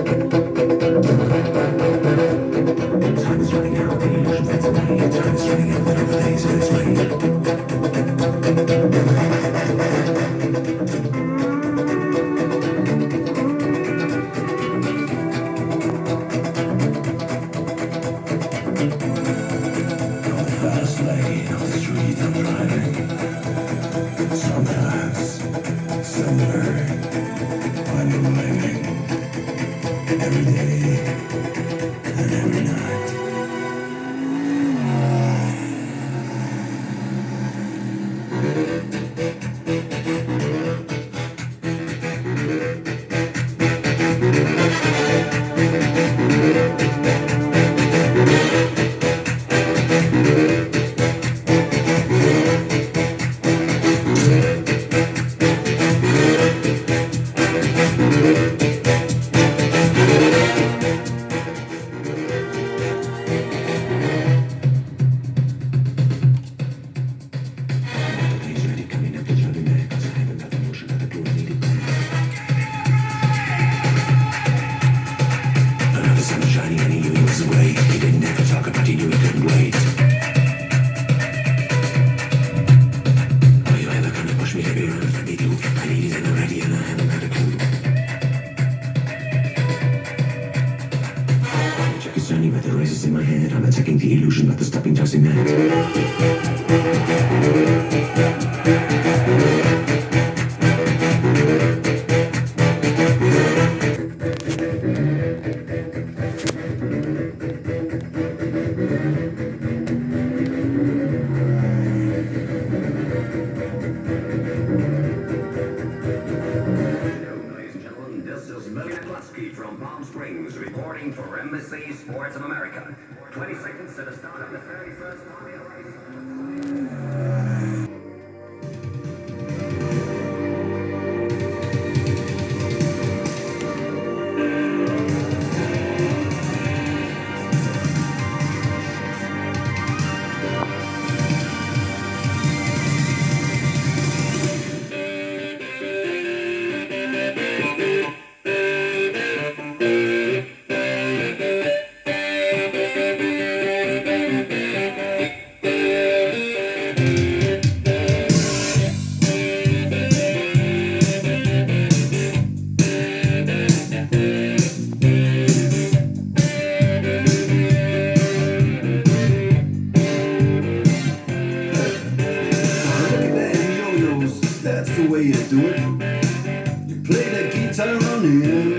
Time is running out, the illusion fades away. Time is running out, the number of days fades On the fast lane of the street I'm driving. Sometimes, somewhere, I'm arriving. Every day and every night. In my head, I'm attacking the illusion, but the stopping just in that. From Palm Springs, reporting for Embassy Sports of America. 20 seconds to the start of the 31st Formula race. That's the way you do it. You play that guitar on the end.